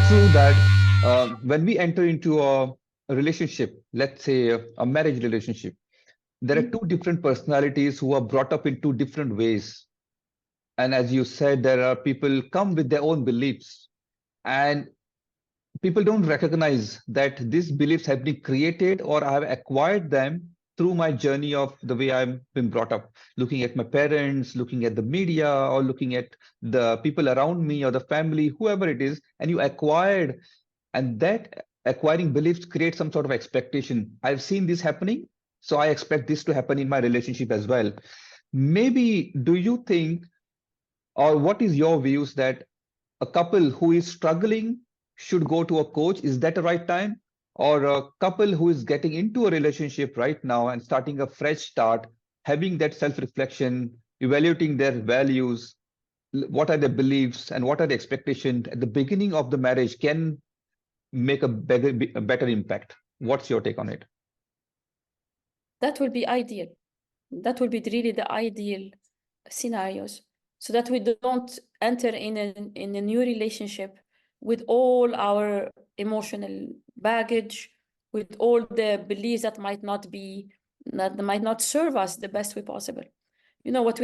true that when we enter into a relationship, let's say a marriage relationship, there are two different personalities who are brought up in two different ways. And as you said, there are people come with their own beliefs, and people don't recognize that these beliefs have been created or I have acquired them through my journey of the way I've been brought up, looking at my parents, looking at the media, or looking at the people around me or the family, whoever it is, and you acquired, and that acquiring beliefs create some sort of expectation. I've seen this happening, so I expect this to happen in my relationship as well. Maybe do you think, or what is your views that a couple who is struggling should go to a coach? Is that the right time? Or a couple who is getting into a relationship right now and starting a fresh start, having that self reflection, evaluating their values, what are their beliefs and what are the expectations at the beginning of the marriage can make a better impact. What's your take on it? That will be ideal. That will be really the ideal scenarios, so that we don't enter in a new relationship with all our emotional baggage, with all the beliefs that might not serve us the best way possible. You know, what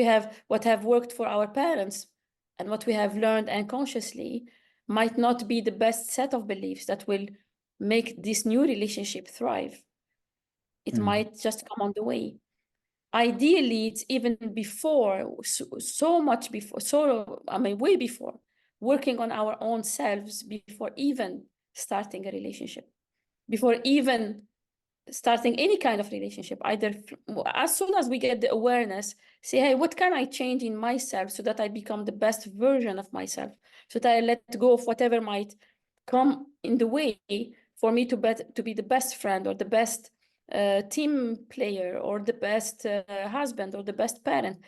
have worked for our parents and what we have learned unconsciously might not be the best set of beliefs that will make this new relationship thrive. It Hmm. might just come on the way. Ideally, it's even before, so much before, way before, working on our own selves before even starting a relationship, before even starting any kind of relationship. Either as soon as we get the awareness, say, hey, what can I change in myself so that I become the best version of myself, so that I let go of whatever might come in the way for me to be the best friend or the best team player or the best husband or the best parent.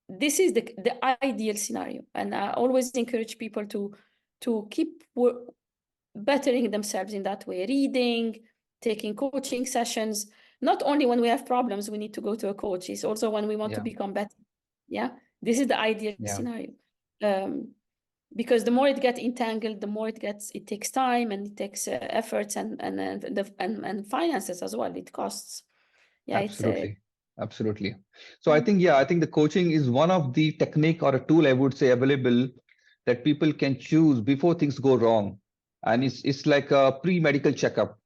This is the ideal scenario, and I always encourage people to keep bettering themselves in that way, reading, taking coaching sessions. Not only when we have problems we need to go to a coach, it's also when we want to Yeah, become better. Yeah, this is the ideal yeah, scenario. um, because the more it gets entangled, the more it takes time, and it takes efforts and finances as well. It costs. Yeah, it's absolutely. Absolutely. So I think, yeah, I think the coaching is one of the technique or a tool I would say available that people can choose before things go wrong. And it's like a pre-medical checkup.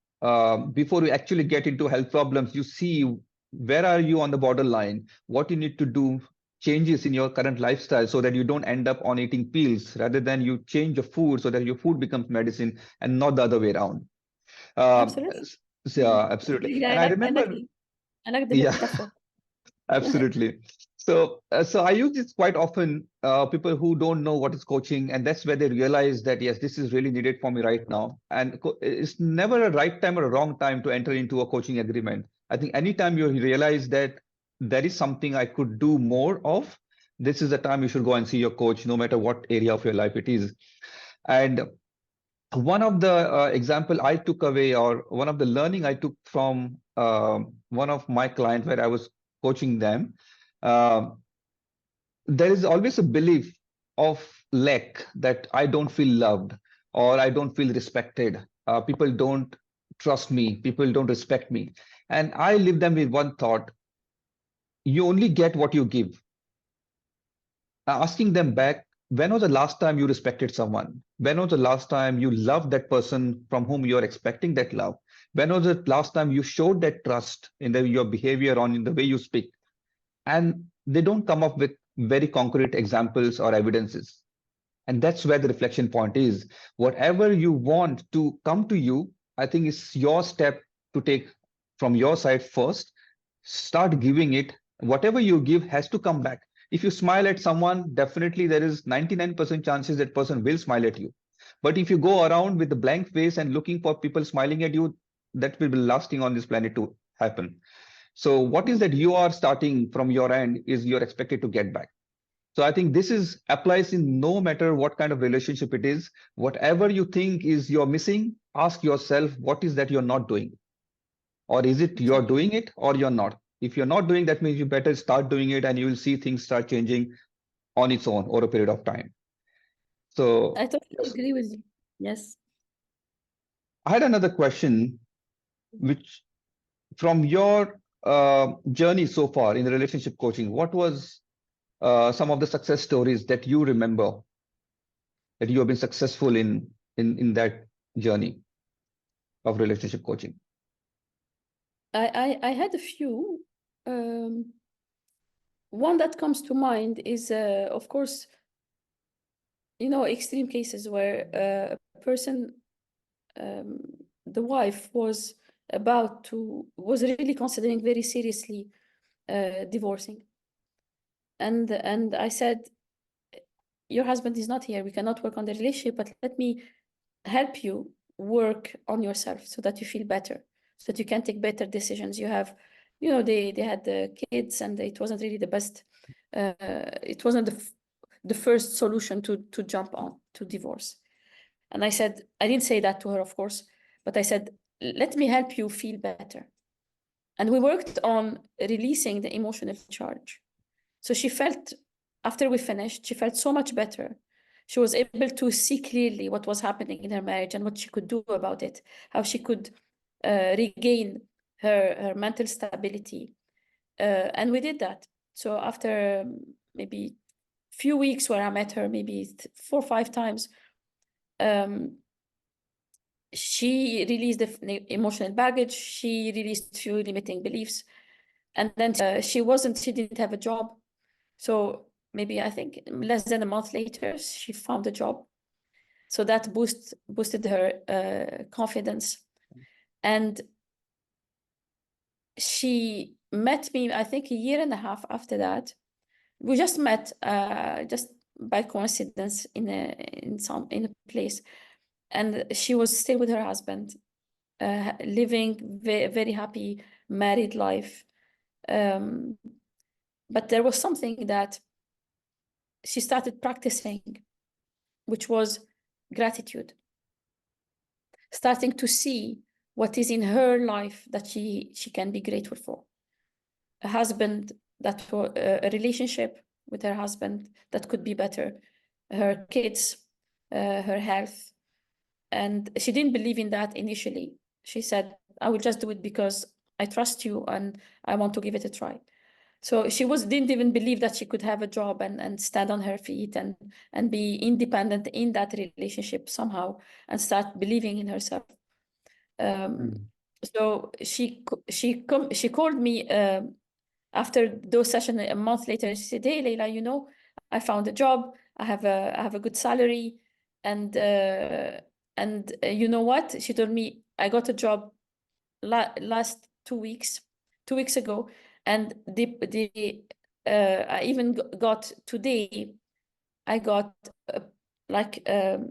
Before you actually get into health problems, you see where are you on the borderline, what you need to do, changes in your current lifestyle so that you don't end up on eating pills, rather than you change your food so that your food becomes medicine and not the other way around. absolutely. Yeah. Yeah, absolutely. Yeah, And I remember, I like the yeah, metaphor. absolutely. So I use this quite often. People who don't know what is coaching, and that's where they realize that yes, this is really needed for me right now. And it's never a right time or a wrong time to enter into a coaching agreement. I think anytime you realize that there is something I could do more of, this is the time you should go and see your coach, no matter what area of your life it is. And one of the example I took away, or one of the learning I took from one of my clients where I was coaching them, uh, there is always a belief of lack, that I don't feel loved or I don't feel respected. People don't trust me. People don't respect me. And I leave them with one thought: you only get what you give. Asking them back, when was the last time you respected someone? When was the last time you loved that person from whom you are expecting that love? When was the last time you showed that trust in your behavior, on in the way you speak? And they don't come up with very concrete examples or evidences. And that's where the reflection point is. Whatever you want to come to you, I think it's your step to take from your side first. Start giving it. Whatever you give has to come back. If you smile at someone, definitely there is 99% chances that person will smile at you. But if you go around with a blank face and looking for people smiling at you, that will be lasting on this planet to happen. So what is that you are starting from your end is you're expected to get back. So I think this is applies in no matter what kind of relationship it is. Whatever you think is you're missing, ask yourself what is that you're not doing, or is it you're doing it or you're not. If you're not doing, that means you better start doing it, and you will see things start changing on its own over a period of time. I So totally yes, agree with you. Yes. I had another question, which from your journey so far in the relationship coaching, what was some of the success stories that you remember that you have been successful in that journey of relationship coaching? I had a few. One that comes to mind is, of course, extreme cases where a person, the wife was really considering very seriously divorcing. And I said, your husband is not here. We cannot work on the relationship, but let me help you work on yourself so that you feel better, so that you can take better decisions. You have, they had the kids, and it wasn't really the best. It wasn't the first solution to jump on to divorce. And I said, I didn't say that to her, of course, but I said, let me help you feel better. And we worked on releasing the emotional charge. So she felt, after we finished, she felt so much better. She was able to see clearly what was happening in her marriage and what she could do about it, how she could regain her mental stability. And we did that. So after maybe few weeks where I met her, maybe 4 or 5 times, she released the emotional baggage. She released few limiting beliefs. And then she didn't have a job. So maybe I think less than a month later, she found a job. So that boosted her confidence. And she met me, I think, a year and a half after that. We just met just by coincidence in a place. And she was still with her husband, living very happy married life. But there was something that she started practicing, which was gratitude. Starting to see what is in her life that she can be grateful for. A husband a relationship with her husband that could be better, her kids, her health. And she didn't believe in that initially. She said, I will just do it because I trust you and I want to give it a try. So she didn't even believe that she could have a job and stand on her feet and be independent in that relationship somehow and start believing in herself. So she called me after those sessions a month later, and she said, "Hey, Leila, I found a job. I have a good salary, and you know what?" She told me, "I got a job last 2 weeks ago, and I even got today. I got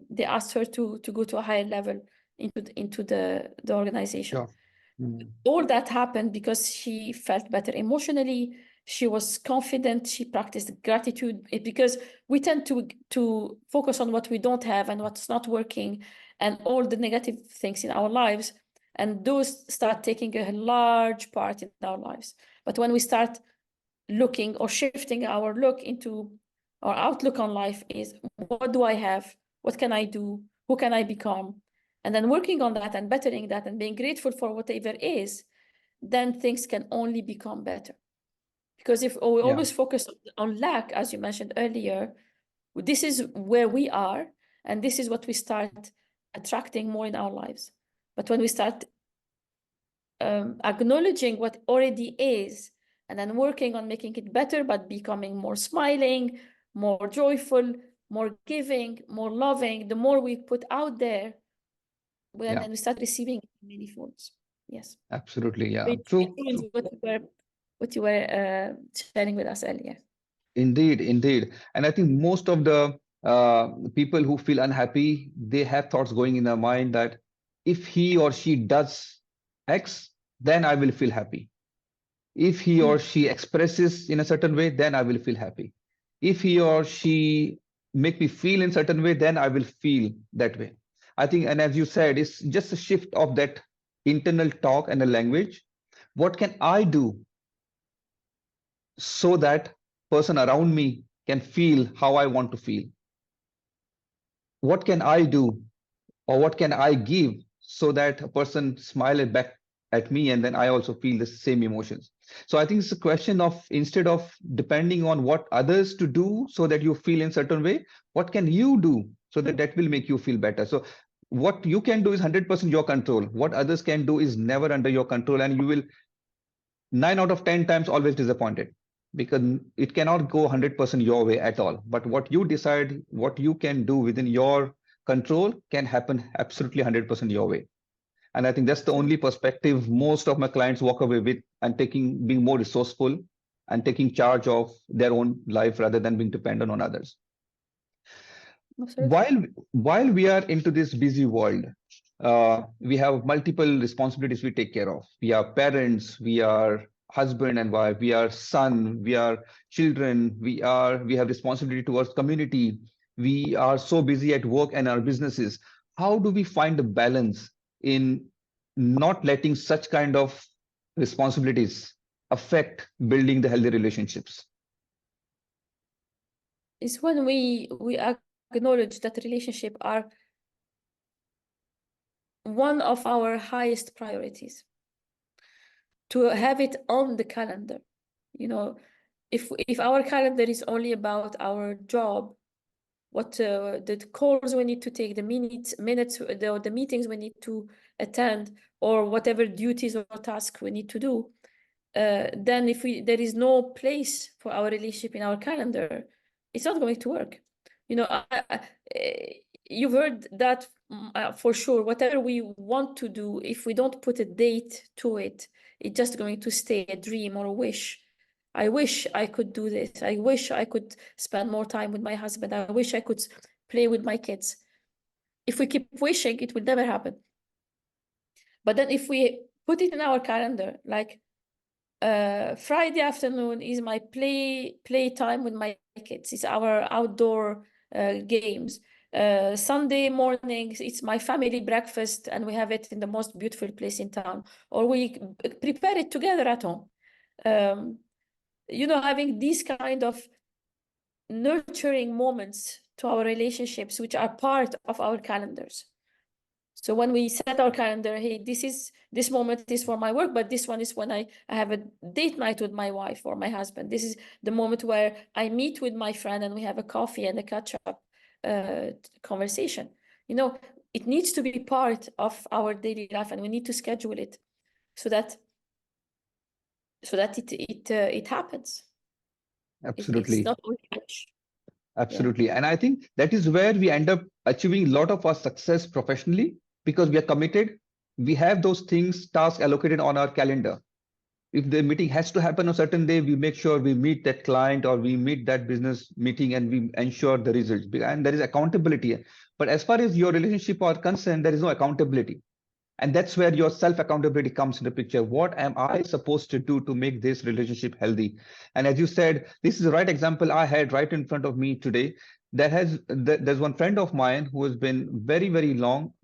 they asked her to go to a higher level into the organization." Sure. All that happened because she felt better emotionally. She was confident. She practiced gratitude, because we tend to focus on what we don't have and what's not working and all the negative things in our lives. And those start taking a large part in our lives. But when we start looking or shifting our look into our outlook on life is, what do I have? What can I do? Who can I become? And then working on that and bettering that and being grateful for whatever is, then things can only become better. Because if we Yeah. always focus on lack, as you mentioned earlier, this is where we are, and this is what we start attracting more in our lives. But when we start acknowledging what already is, and then working on making it better, but becoming more smiling, more joyful, more giving, more loving, the more we put out there, Yeah. then we start receiving many folds. Yes. Absolutely. Yeah. It True. influences True. what you were sharing with us earlier. Indeed. Indeed. And I think most of the people who feel unhappy, they have thoughts going in their mind that if he or she does X, then I will feel happy. If he or she expresses in a certain way, then I will feel happy. If he or she make me feel in certain way, then I will feel that way. I think, and as you said, it's just a shift of that internal talk and the language. What can I do so that person around me can feel how I want to feel? What can I do or what can I give so that a person smile back at me, and then I also feel the same emotions. So I think it's a question of, instead of depending on what others to do so that you feel in certain way, what can you do so that that will make you feel better. So what you can do is 100% your control. What others can do is never under your control, and you will 9 out of 10 times always disappointed, because it cannot go 100% your way at all. But what you decide, what you can do within your control, can happen absolutely 100% your way. And I think that's the True. only perspective most of my clients walk away with, and being more resourceful and taking charge of their own life rather than being dependent on others. Absolutely. While we are into this busy world, we have multiple responsibilities we take care of. We are parents, we are husband and wife, we are son, we are children, we have responsibility towards community. We are so busy at work and our businesses. How do we find a balance in not letting such kind of responsibilities affect building the healthy relationships? It's when we acknowledge that relationship are one of our highest priorities, to have it on the calendar. You know, if our calendar is only about our job, what the calls we need to take, the minutes, the meetings we need to attend, or whatever duties or tasks we need to do, then if there is no place for our relationship in our calendar, it's not going to work. You know, you've heard that for sure. Whatever we want to do, if we don't put a date to it, it's just going to stay a dream or a wish. I wish I could do this. I wish I could spend more time with my husband. I wish I could play with my kids. If we keep wishing, it will never happen. But then if we put it in our calendar, like Friday afternoon is my play time with my kids. It's our outdoor games. Sunday mornings, it's my family breakfast, and we have it in the most beautiful place in town, or we prepare it together at home. You know, having these kind of nurturing moments to our relationships, which are part of our calendars. So when we set our calendar, hey, this moment is for my work, but this one is when I have a date night with my wife or my husband. This is the moment where I meet with my friend and we have a coffee and a catch-up conversation. You know, it needs to be part of our daily life, and we need to schedule it so that it happens. It's Absolutely. not only wish. Absolutely. And I think that is where we end up achieving a lot of our success professionally, because we are committed. We have those things, tasks allocated on our calendar. If the meeting has to happen on a certain day, we make sure we meet that client or we meet that business meeting, and we ensure the results. And there is accountability. But as far as your relationship are concerned, there is no accountability. And that's where your self accountability comes in the picture. What am I supposed to do to make this relationship healthy? And as you said, this is the right example I had right in front of me today. There's one friend of mine who has been very, very long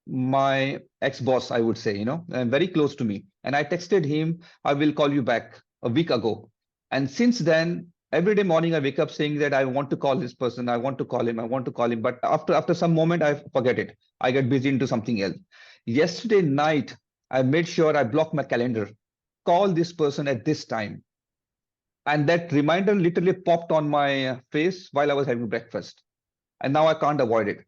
my ex-boss, I would say, and very close to me. And I texted him, I will call you back, a week ago. And since then, every day morning I wake up saying that I want to call this person, I want to call him, I want to call him. But after some moment, I forget it. I get busy into something else. Yesterday night, I made sure I blocked my calendar. Call this person at this time. And that reminder literally popped on my face while I was having breakfast. And now I can't avoid it.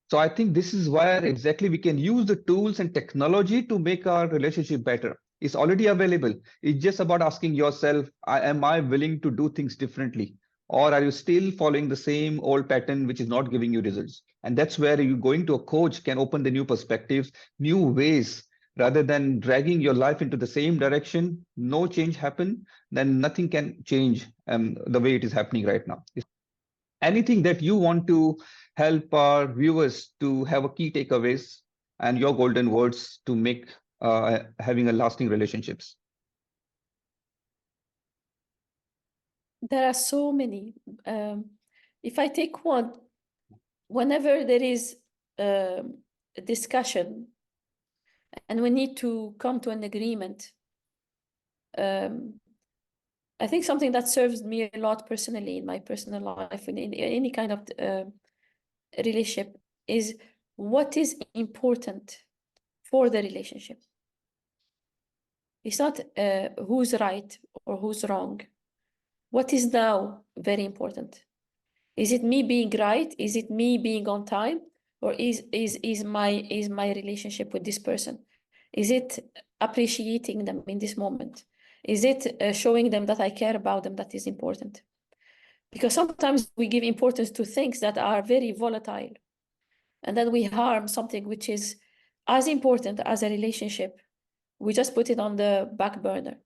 So I think this is where exactly we can use the tools and technology to make our relationship better. It's already available. It's just about asking yourself, am I willing to do things differently? Or are you still following the same old pattern which is not giving you results? And that's where you going to a coach can open the new perspectives, new ways, rather than dragging your life into the same direction. No change happen, then nothing can change the way it is happening right now. Anything that you want to help our viewers to have a key takeaways and your golden words to make having a lasting relationships? There are so many. If I take one, whenever there is a discussion and we need to come to an agreement, I think something that serves me a lot personally in my personal life, in any kind of relationship, is what is important for the relationship. It's not who's right or who's wrong. What is now very important? Is it me being right? Is it me being on time? Or is my relationship with this person? Is it appreciating them in this moment? Is it showing them that I care about them that is important? Because sometimes we give importance to things that are very volatile, and then we harm something which is as important as a relationship. We just put it on the back burner.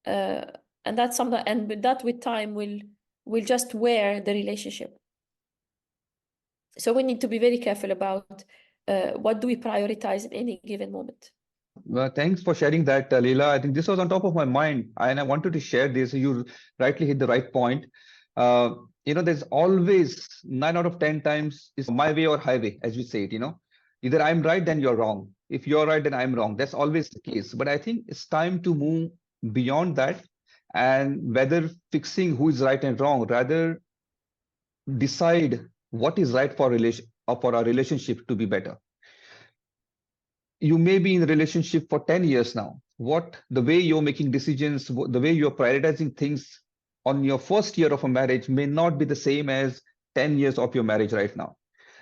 And that's something, and with that, with time, will just wear the relationship. So we need to be very careful about what do we prioritize at any given moment. Well, thanks for sharing that, Leila. I think this was on top of my mind, and I wanted to share this. You rightly hit the right point. Uh, there's always 9 out of 10 times is my way or highway, as we say it. Either I'm right, then you're wrong. If you're right, then I'm wrong. That's always the case. But I think it's time to move beyond that, and whether fixing who is right and wrong, rather decide what is right for relation or for our relationship to be better. You may be in a relationship for 10 years now. The way you're making decisions, the way you're prioritizing things on your first year of a marriage may not be the same as 10 years of your marriage right now.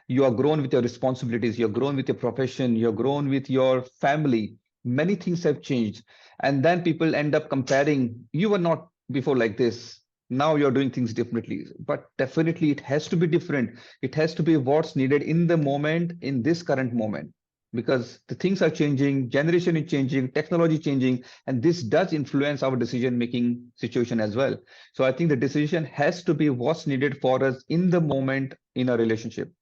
You are grown with your responsibilities, you're grown with your profession, you're grown with your family. Many things have changed. And then people end up comparing, you were not before like this. Now you're doing things differently. But definitely it has to be different. It has to be what's needed in the moment, in this current moment, because the things are changing, generation is changing, technology changing, and this does influence our decision-making situation as well. So I think the decision has to be what's needed for us in the moment in a relationship.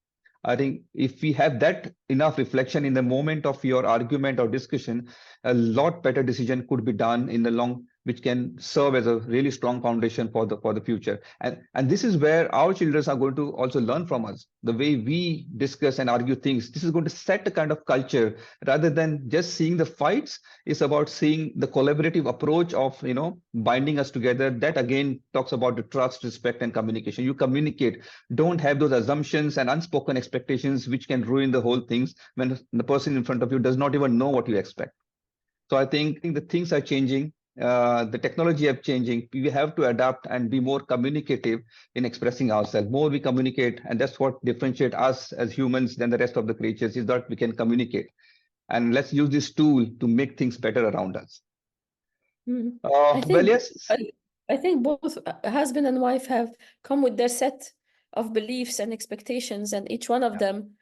I think if we have that enough reflection in the moment of your argument or discussion, a lot better decision could be done in the long, which can serve as a really strong foundation for the future. And this is where our children are going to also learn from us. The way we discuss and argue things, this is going to set a kind of culture rather than just seeing the fights. It's about seeing the collaborative approach of binding us together. That again talks about the trust, respect, and communication. You communicate. Don't have those assumptions and unspoken expectations which can ruin the whole things when the person in front of you does not even know what you expect. So I think the things are changing. The technology is changing. We have to adapt and be more communicative in expressing ourselves. More we communicate, and that's what differentiates us as humans than the rest of the creatures, is that we can communicate. And let's use this tool to make things better around us. Mhm. Well, yes. I think both husband and wife have come with their set of beliefs and expectations, and each one of them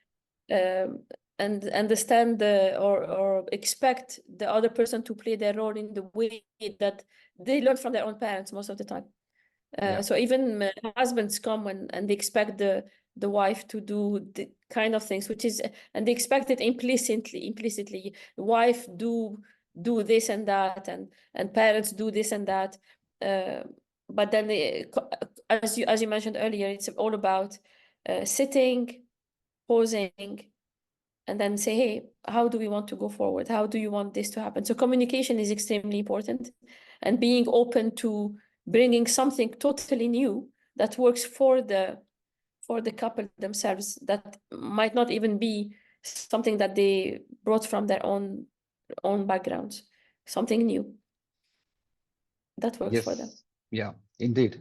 and understand or expect the other person to play their role in the way that they learn from their own parents most of the time. So even husbands come and they expect the wife to do the kind of things, which is, and they expect it implicitly. Wife do this and that, and parents do this and that. But then as you mentioned earlier, it's all about sitting, pausing, and then say, hey, how do we want to go forward? How do you want this to happen? So communication is extremely important, and being open to bringing something totally new that works for the couple themselves, that might not even be something that they brought from their own backgrounds, something new that works for them. Yeah, indeed.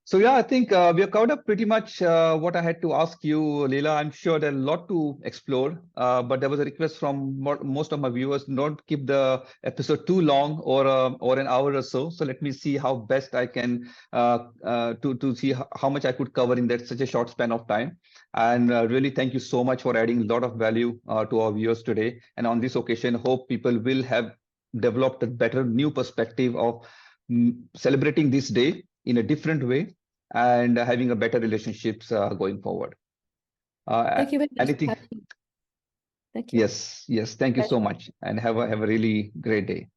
So yeah, I think we have covered up pretty much what I had to ask you, Leila. I'm sure there's a lot to explore, but there was a request from most of my viewers, not keep the episode too long or an hour or so. So let me see how best I can to see how much I could cover in that such a short span of time. And really, thank you so much for adding a lot of value to our viewers today. And on this occasion, hope people will have developed a better new perspective of celebrating this day in a different way and having a better relationships going forward. Thank you very much. Anything? Thank you. Yes. Thank you so much, and have a really great day.